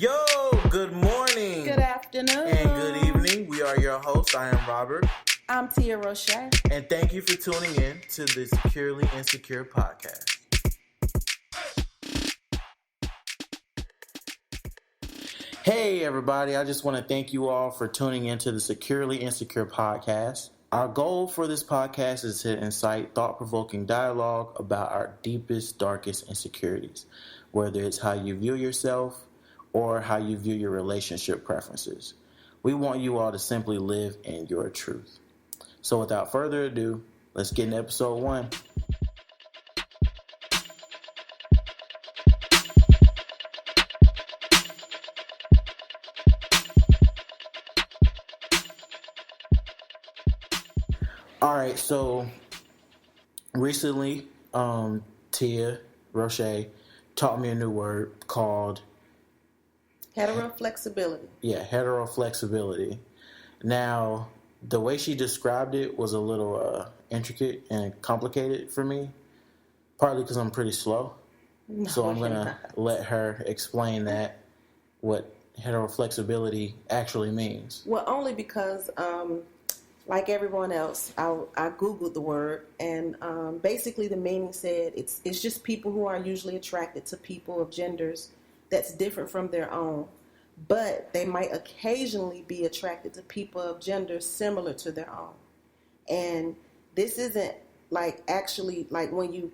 Yo, good morning. Good afternoon. And good evening. We are your hosts. I am Robert. I'm Tia Roche. And thank you for tuning in to the Securely Insecure podcast. Hey, everybody. I just want to thank you all for tuning into the Securely Insecure podcast. Our goal for this podcast is to incite thought-provoking dialogue about our deepest, darkest insecurities, whether it's how you view yourself or how you view your relationship preferences. We want you all to simply live in your truth. So without further ado, let's get into episode 1. All right, so recently, Tia Roche taught me a new word called heteroflexibility. Yeah, heteroflexibility. Now, the way she described it was a little intricate and complicated for me, partly because I'm pretty slow. No, so I'm going to let her explain what heteroflexibility actually means. Well, only because, like everyone else, I Googled the word, and basically the meaning said it's just people who are usually attracted to people of genders that's different from their own, but they might occasionally be attracted to people of genders similar to their own. And this isn't actually when you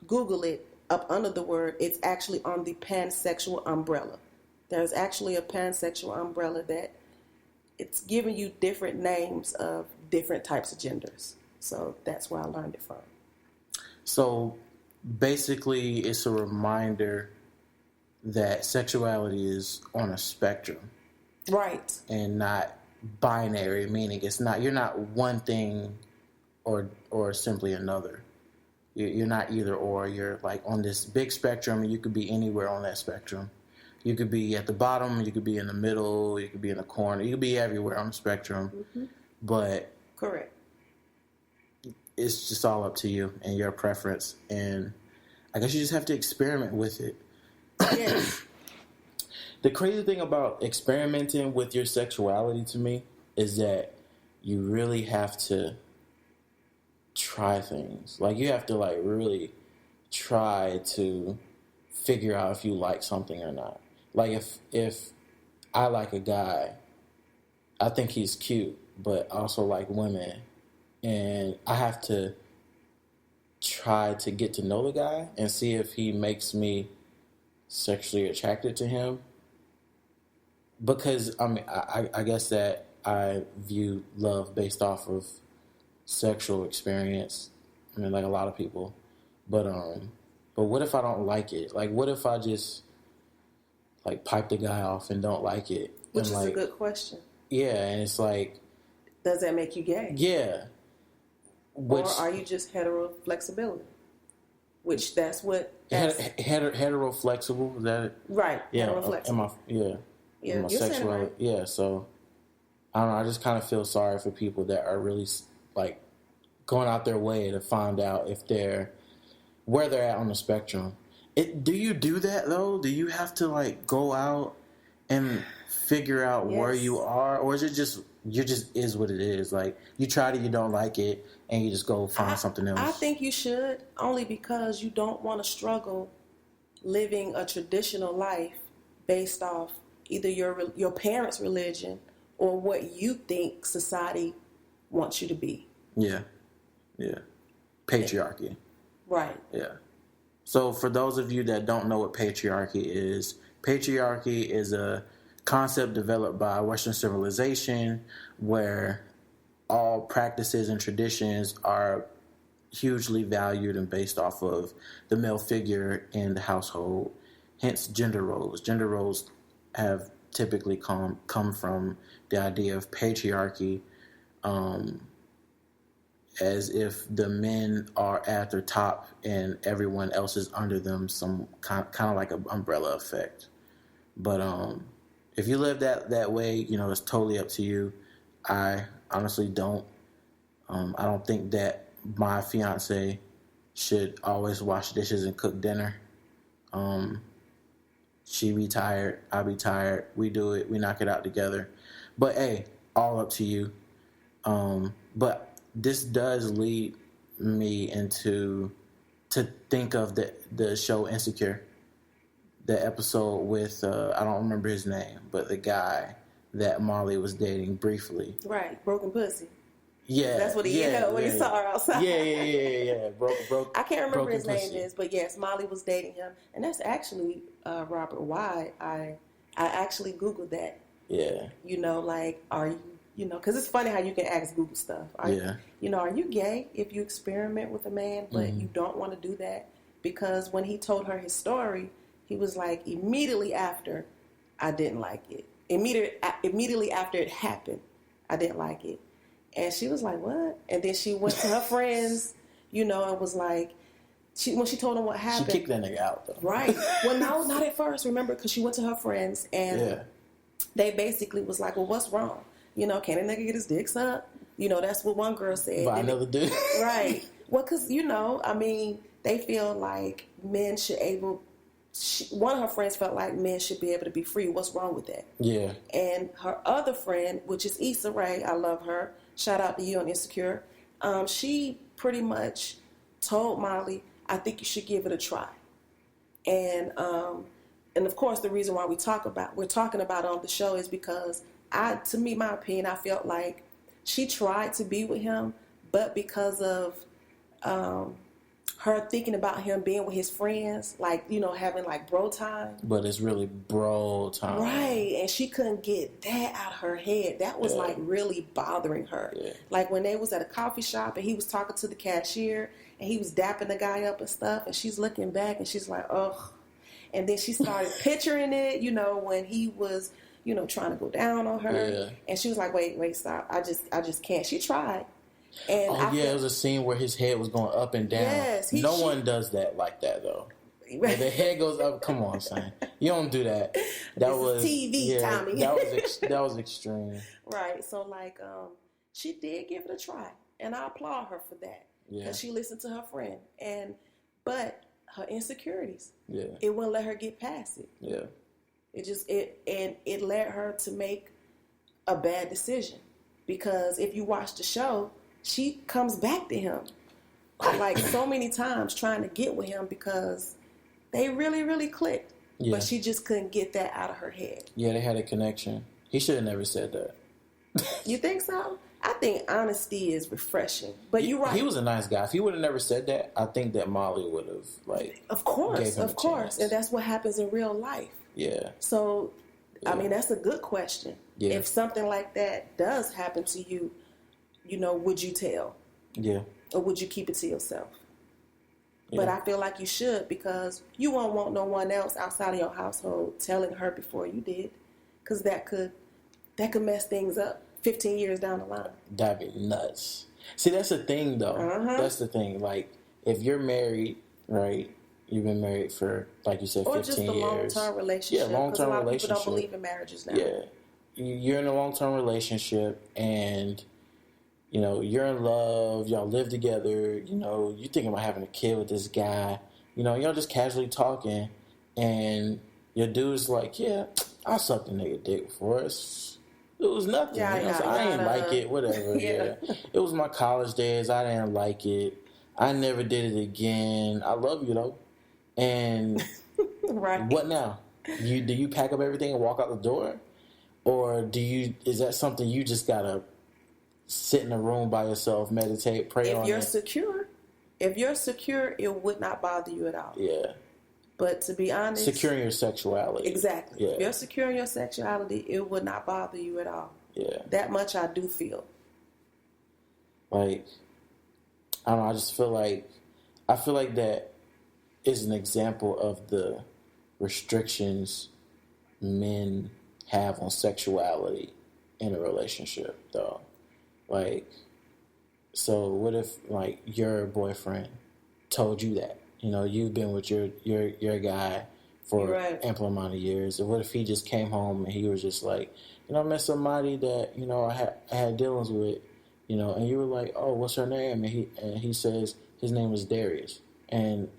Google it up under the word, it's actually on the pansexual umbrella. There's actually a pansexual umbrella that it's giving you different names of different types of genders. So that's where I learned it from. So basically it's a reminder that sexuality is on a spectrum. Right. And not binary, meaning you're not one thing or simply another. You're not either or. You're on this big spectrum, and you could be anywhere on that spectrum. You could be at the bottom, you could be in the middle, you could be in the corner, you could be everywhere on the spectrum. Mm-hmm. But correct. It's just all up to you and your preference, and I guess you just have to experiment with it. Yes. The crazy thing about experimenting with your sexuality to me is that you really have to try things. You have to really try to figure out if you like something or not. If I like a guy, I think he's cute, but I also like women, and I have to try to get to know the guy and see if he makes me sexually attracted to him. Because I guess that I view love based off of sexual experience. I mean, like a lot of people, but what if I don't like it? What if I just pipe the guy off and don't like it? Which is a good question. Yeah, and it's does that make you gay? Yeah. Or are you just heteroflexibility? Which that's what heteroflexible, is that it? Right. Yeah. Heteroflexible. Yeah, my sexuality. Right. Yeah, so I don't know. I just kind of feel sorry for people that are really going out their way to find out where they're at on the spectrum. Do you do that though? Do you have to go out and figure out where you are, or is it just is what it is? You tried it, you don't like it, and you just go find something else. I think you should, only because you don't want to struggle living a traditional life based off either your parents' religion or what you think society wants you to be. Yeah. Patriarchy. Right. Yeah. So for those of you that don't know what patriarchy is a concept developed by Western civilization where all practices and traditions are hugely valued and based off of the male figure in the household, hence gender roles. Gender roles have typically come from the idea of patriarchy, as if the men are at their top and everyone else is under them, some kind of like an umbrella effect. But if you live that way, it's totally up to you. I honestly don't. I don't think that my fiance should always wash dishes and cook dinner. She be tired, I be tired. We do it. We knock it out together. But hey, all up to you. But this does lead me into to think of the show Insecure, the episode with I don't remember his name, but the guy that Molly was dating briefly. Right, broken pussy. Yeah, that's what he when he saw her outside. Yeah. Broke. I can't remember his name is, but yes, Molly was dating him, and that's actually Robert. Why I actually Googled that. Yeah. You know, like, are you? You know, because it's funny how you can ask Google stuff. Are you gay if you experiment with a man, but you don't want to do that? Because when he told her his story, he was like, immediately after, I didn't like it. Immediately after it happened, I didn't like it. And she was like, what? And then she went to her friends, and was like, when she told them what happened. She kicked that nigga out, though. Right. Well, no, not at first, remember, because she went to her friends, and they basically was like, well, what's wrong? Can a nigga get his dick sucked? That's what one girl said. By another dude. Right. Well, because, they feel like men one of her friends felt like men should be able to be free. What's wrong with that? Yeah. And her other friend, which is Issa Rae, I love her. Shout out to you on Insecure. She pretty much told Molly, I think you should give it a try. And of course, the reason why we're talking about on the show is because my opinion, I felt like she tried to be with him, but because of her thinking about him being with his friends, like, having like bro time. But it's really bro time. Right. And she couldn't get that out of her head. That was like really bothering her. Yeah. Like when they was at a coffee shop and he was talking to the cashier and he was dapping the guy up and stuff, and she's looking back and she's like, ugh. And then she started picturing it, when he was, trying to go down on her. Yeah. And she was like, wait, stop. I just can't. She tried. And it was a scene where his head was going up and down. Yes, no one does that like that, though. When the head goes up, come on, son. You don't do that. That was TV, Tommy. that was extreme. Right. So, like, she did give it a try, and I applaud her for that. Yeah. Because she listened to her friend, but her insecurities. Yeah. It wouldn't let her get past it. Yeah. It led her to make a bad decision, because if you watch the show, she comes back to him like so many times trying to get with him because they really, really clicked. Yeah. But she just couldn't get that out of her head. Yeah, they had a connection. He should have never said that. You think so? I think honesty is refreshing. But you're right. He was a nice guy. If he would have never said that, I think that Molly would have, like, of course. And that's what happens in real life. Yeah. So, yeah. That's a good question. Yeah. If something like that does happen to you, would you tell? Yeah. Or would you keep it to yourself? Yeah. But I feel like you should, because you won't want no one else outside of your household telling her before you did, because that could mess things up 15 years down the line. That'd be nuts. See, that's the thing, though. Uh-huh. That's the thing. Like, if you're married, right? You've been married for, like you said, 15 years. Or just a long-term relationship. Yeah, long-term relationship. Because a lot of people don't believe in marriages now. Yeah. You're in a long-term relationship, and, you're in love. Y'all live together. You're thinking about having a kid with this guy. Y'all just casually talking, and your dude's like, yeah, I sucked a nigga dick before. It was nothing. So I didn't like it, whatever. Yeah. It was my college days. I didn't like it. I never did it again. I love you, though. And right. What now? Do you pack up everything and walk out the door? Or is that something you just gotta sit in a room by yourself, meditate, pray on it? If you're secure, it would not bother you at all. Yeah. But to be honest, securing your sexuality. Exactly. Yeah. If you're securing your sexuality, it would not bother you at all. Yeah. That much I do feel. Like, I don't know, I feel like that is an example of the restrictions men have on sexuality in a relationship, though. Like, so what if, like, your boyfriend told you that? You've been with your guy for ample amount of years. And what if he just came home and he was just like, I met somebody that, I had dealings with, and you were like, oh, what's her name? And he says his name is Darius. And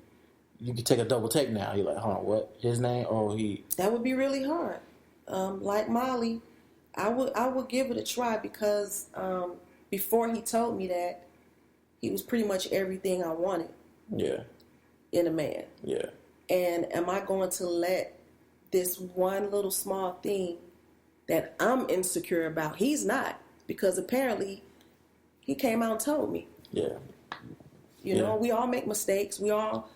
you could take a double take now. You're like, hold on, what? His name? Oh, he. That would be really hard. Like Molly, I would give it a try because before he told me that, he was pretty much everything I wanted. Yeah. In a man. Yeah. And am I going to let this one little small thing that I'm insecure about? He's not, because apparently he came out and told me. Yeah. You know, we all make mistakes. We all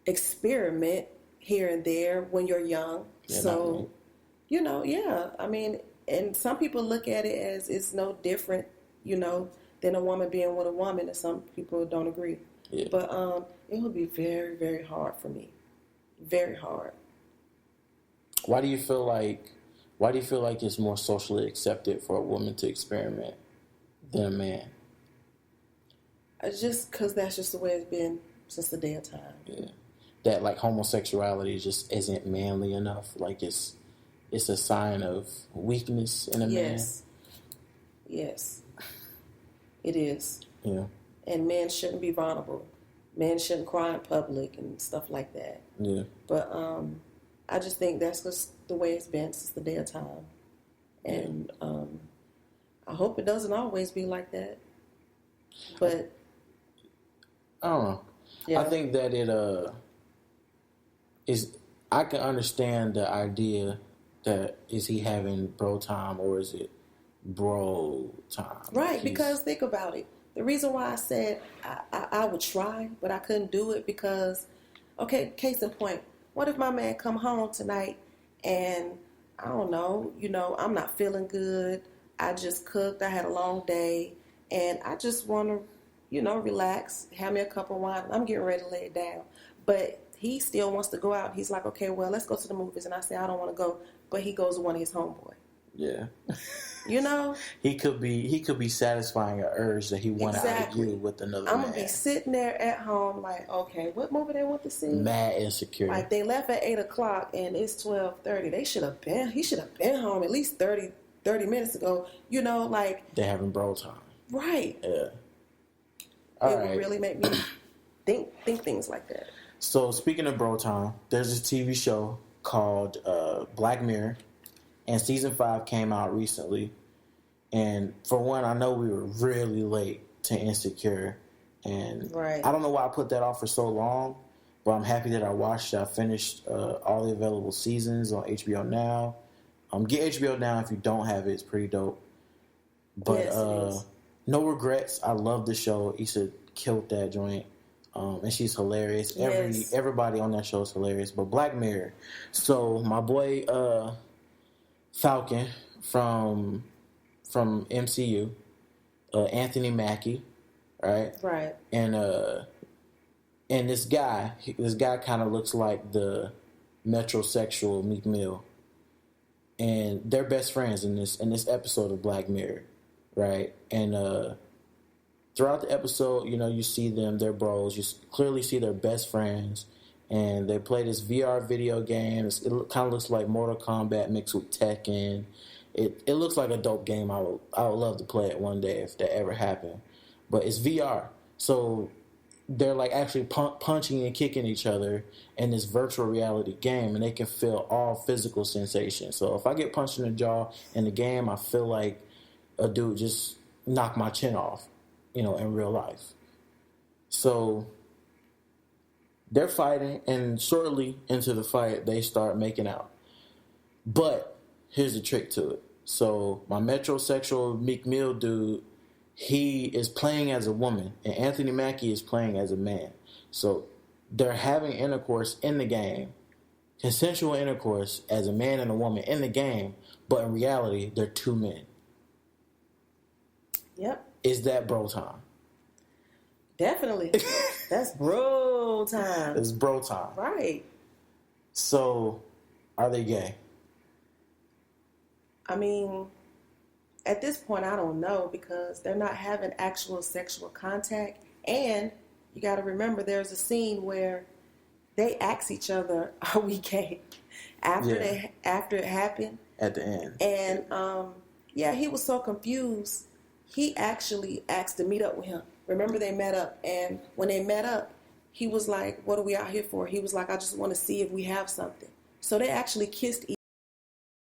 experiment here and there when you're young. Yeah, so, you know, I mean, and some people look at it as it's no different, you know, than a woman being with a woman, and some people don't agree. Yeah. But it would be very, very hard for me. Very hard. Why do you feel like it's more socially accepted for a woman to experiment than a man? Just because that's just the way it's been since the day of time. Yeah. That like homosexuality just isn't manly enough. Like it's a sign of weakness in a man. Yes. It is. Yeah. And men shouldn't be vulnerable. Men shouldn't cry in public and stuff like that. Yeah. But I just think that's just the way it's been since the day of time. And I hope it doesn't always be like that. But I don't know. Yeah. I think that it is. I can understand the idea that is he having bro time or is it bro time? Right, because think about it. The reason why I said I would try, but I couldn't do it because, okay, case in point, what if my man come home tonight and, I don't know, you know, I'm not feeling good. I just cooked. I had a long day. And I just want to, you know, relax, have me a cup of wine. I'm getting ready to lay it down. But he still wants to go out. He's like, okay, well, let's go to the movies. And I say, I don't want to go. But he goes with one of his homeboys. Yeah. You know? He could be satisfying an urge that he wanted out of you with another man. I'm going to be sitting there at home like, okay, what movie they want to see? Mad insecure. Like, they left at 8 o'clock and it's 12:30. He should have been home at least 30 minutes ago. You know, like. They're having bro time. Right. Yeah. It would really make me think things like that. So, speaking of bro time, there's this TV show called Black Mirror, and season 5 came out recently. And for one, I know we were really late to Insecure, and I don't know why I put that off for so long, but I'm happy that I watched it. I finished all the available seasons on HBO Now. Get HBO Now if you don't have it; it's pretty dope. But yes, no regrets. I love the show. Issa killed that joint. And she's hilarious. Yes. Everybody on that show is hilarious. But Black Mirror. So my boy Falcon from MCU, Anthony Mackie, right? Right. And this guy kind of looks like the metrosexual Meek Mill, and they're best friends in this episode of Black Mirror, right? And throughout the episode, you know, you see them, they're bros. You clearly see they're best friends. And they play this VR video game. It kind of looks like Mortal Kombat mixed with Tekken. It looks like a dope game. I would love to play it one day if that ever happened. But it's VR. So they're like actually punching and kicking each other in this virtual reality game. And they can feel all physical sensations. So if I get punched in the jaw in the game, I feel like a dude just knocked my chin off. You know, in real life. So they're fighting, and shortly into the fight, they start making out. But here's the trick to it. So my metrosexual Meek Mill dude, he is playing as a woman, and Anthony Mackie is playing as a man. So they're having intercourse in the game, consensual intercourse as a man and a woman in the game, but in reality, they're two men. Yep. Is that bro time? Definitely. That's bro time. It's bro time. Right. So, are they gay? I mean, at this point, I don't know because they're not having actual sexual contact. And you got to remember there's a scene where they ask each other, are we gay? After it happened. At the end. And, he was so confused. He actually asked to meet up with him. Remember, they met up, and when they met up, he was like, what are we out here for? He was like, I just want to see if we have something. So they actually kissed